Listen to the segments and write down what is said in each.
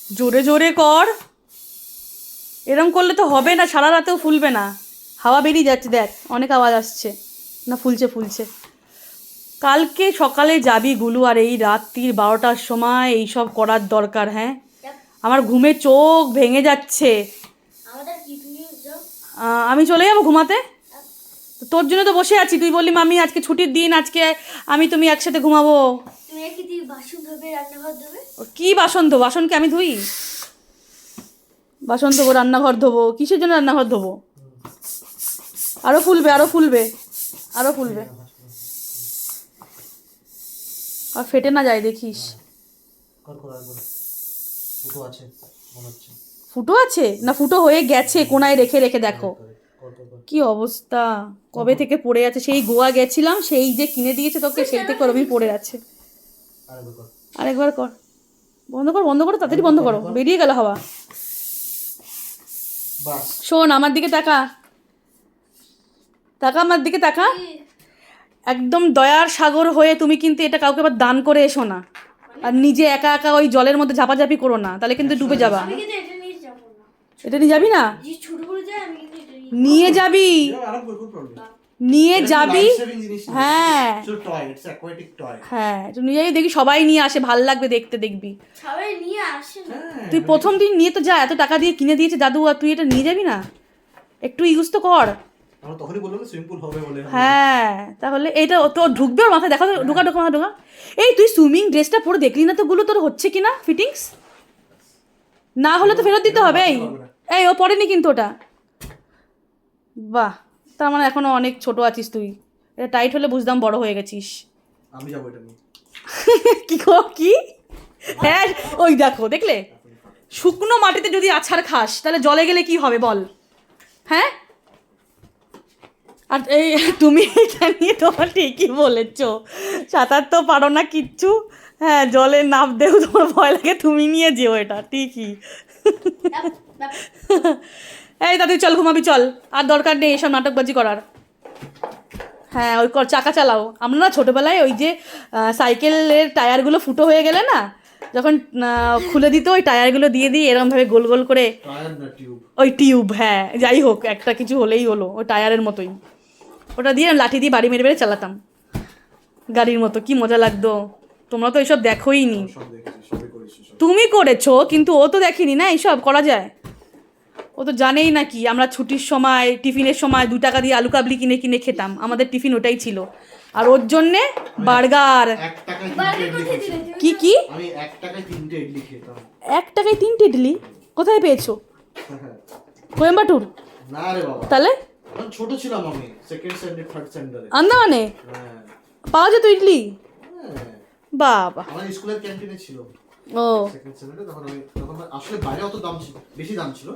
জোরে জোরে কর, এরম করলে তো হবে না, সারা রাতেও ফুলবে না। হাওয়া বেরিয়ে যাচ্ছে, দেখ অনেক আওয়াজ আসছে। না, ফুলছে ফুলছে। কালকে সকালে যাবি গুলু, আর এই রাত্রির 12টার সময় এইসব করার দরকার? হ্যাঁ, আমার ঘুমে চোখ ভেঙে যাচ্ছে। আমি চলে যাবো ঘুমাতে, তোর জন্য তো বসে আছি। তুই বললি মামি আজকে ছুটির দিন, আজকে আমি তুমি একসাথে ঘুমাবো। কি বাসন ধোবো? বাসন কি আমি ধুই? বাসন ধোবো, রান্নাঘর ধোবো, কিসের জন্য রান্নাঘর ধোবো? আরো ফুলবে, আরো ফুলবে, আরো ফুলবে, আর ফেটে না যায় দেখিস। ফুটো আছে না? ফুটো হয়ে গেছে, কোনায় রেখে রেখে দেখো কি অবস্থা। কবে থেকে পড়ে আছে, সেই গোয়া গেছিলাম, সেই যে কিনে দিয়েছে তোকে, সেই থেকে ওরমই পড়ে আছে। আরেকবার কর, বন্ধ কর, বন্ধ করো, তাড়াতাড়ি বন্ধ করো, বেরিয়ে গেল হাওয়া। শোন, আমার দিকে তাকা, তাকা আমার দিকে তাকা। একদম দয়ার সাগর হয়ে তুমি কিন্তু এটা কাউকে আবার দান করে এসো না, আর নিজে একা একা ওই জলের মধ্যে ঝাপাঝাপি করো না, তাহলে কিন্তু ডুবে যাবা। এটা নিয়ে যাবি না? নিয়ে যাবি, নিয়ে যাবি। হ্যাঁ হ্যাঁ, তুই নিয়ে যাবি, দেখি সবাই নিয়ে আসে, ভাল লাগবে দেখতে, দেখবি। তুই প্রথম দিন নিয়ে তো যা, এত টাকা দিয়ে কিনে দিয়েছে দাদু, আর তুই এটা নিয়ে যাবি না? একটু ইউজ তো কর। হ্যাঁ, তাহলে এইটা তোর ঢুকবে ওর মাথায়, দেখা, ঢোকা ঢোকা মাথা ঢোকা। এই তুই সুইমিং ড্রেসটা পরে দেখলি না তো গুলো, তোর হচ্ছে কিনা ফিটিংস? না হলে তো ফেরত দিতে হবে। এই ও পড়েনি কিন্তু ওটা। বাহ, তার মানে এখনো অনেক ছোট আছিস তুই। এটা টাইট হলে বুঝতাম বড় হয়ে গেছিস। আমি যাবো এটা নিয়ে। কি? হ্যাঁ, ওই দেখো, দেখলে? শুকনো মাটিতে যদি আছাড় খাস তাহলে জলে গেলে কি হবে বল? হ্যাঁ, আর এই তুমি এটা নিয়ে তোমার ঠিকই বলেছ, সাঁতার তো পারো না কিচ্ছু। হ্যাঁ, জলে নাম দেও তোমার ভয় লাগে, তুমি নিয়ে যেও এটা, ঠিকই। এই দাদি চল, ঘুমাবি চল, আর দরকার নেই এসব নাটকবাজি করার। হ্যাঁ, ওই চাকা চালাও। আমরা না ছোটোবেলায় ওই যে সাইকেলের টায়ারগুলো ফুটো হয়ে গেলে না, যখন খুলে দিত ওই টায়ারগুলো দিয়ে দিই এরকমভাবে গোল গোল করে। ওই টিউব, হ্যাঁ যাই হোক, একটা কিছু হলেই হলো, ওই টায়ারের মতোই। ওটা দিয়ে লাঠি দিয়ে বাড়ি মেরে মেরে চালাতাম গাড়ির মতো, কি মজা লাগতো। তোমরা তো এইসব দেখোই নি। তুমি করেছো, কিন্তু ও তো দেখেনি না এইসব করা যায়। ও তো জানেই না কি আমরা ছুটির সময় টিফিনের সময় 2 টাকা দিয়ে আলু কাবলি কিনে কিনে খেতাম, আমাদের টিফিন ওটাই ছিল। আর ওর জন্যে বার্গার। কি কি? 1 টাকায় 3টে ইডলি? কোথায় পেয়েছো? কোয়েম্বাটুর? না রে বাবা, তাহলে ছোট ছিলাম আমি, সেকেন্ড স্ট্যান্ডার্ড থার্ড স্ট্যান্ডার্ডে আন্দামানে পাওয়া যেত ইডলি। বাবা, আমার স্কুলের ক্যান্টিনে ছিল। ও, সেকেন্ড স্ট্যান্ডার্ডে তখন আসলে বাইরে অত দাম ছিল, বেশি দাম ছিল,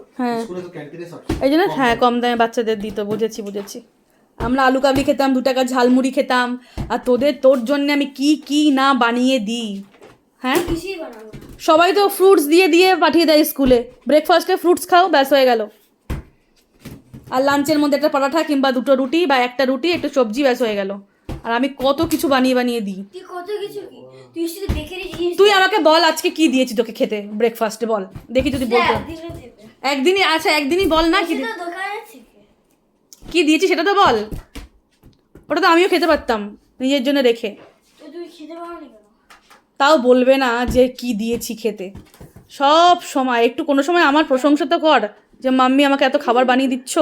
স্কুলে তো ক্যান্টিনে সব এই জন্য। হ্যাঁ, কম দামে বাচ্চাদের দিত, বুঝেছি বুঝেছি। আমরা আলু কাবলি খেতাম, 2 টাকা ঝালমুড়ি খেতাম, আর তোর জন্য আমি কি কি না বানিয়ে দিই। হ্যাঁ, সবাই তো ফ্রুটস দিয়ে দিয়ে পাঠিয়ে দেয় স্কুলে, ব্রেকফাস্টে ফ্রুটস খাও, ব্যাস হয়ে গেল। আর লাঞ্চের মধ্যে একটা পরাঠা কিংবা 2টো রুটি বা একটা রুটি একটু সবজি, ব্যাস হয়ে গেল। আর আমি কত কিছু বানিয়ে বানিয়ে দিই। তুই আমাকে বল আজকে কি দিয়েছি তোকে খেতে ব্রেকফাস্টে, বল দেখি যদি বলতো। একদিনই, আচ্ছা একদিনই বল না কি দিয়েছি সেটা তো বল। ওটা তো আমিও খেতে পারতাম নিজের জন্য রেখে। তাও বলবে না যে কি দিয়েছি খেতে। সব সময় একটু কোনো সময় আমার প্রশংসা তো কর, যে মাম্মি আমাকে এত খাবার বানিয়ে দিচ্ছ।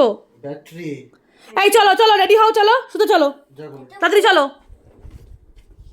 এই চলো চলো, রেডি হও, চলো, শুধু চলো, তাড়াতাড়ি চলো।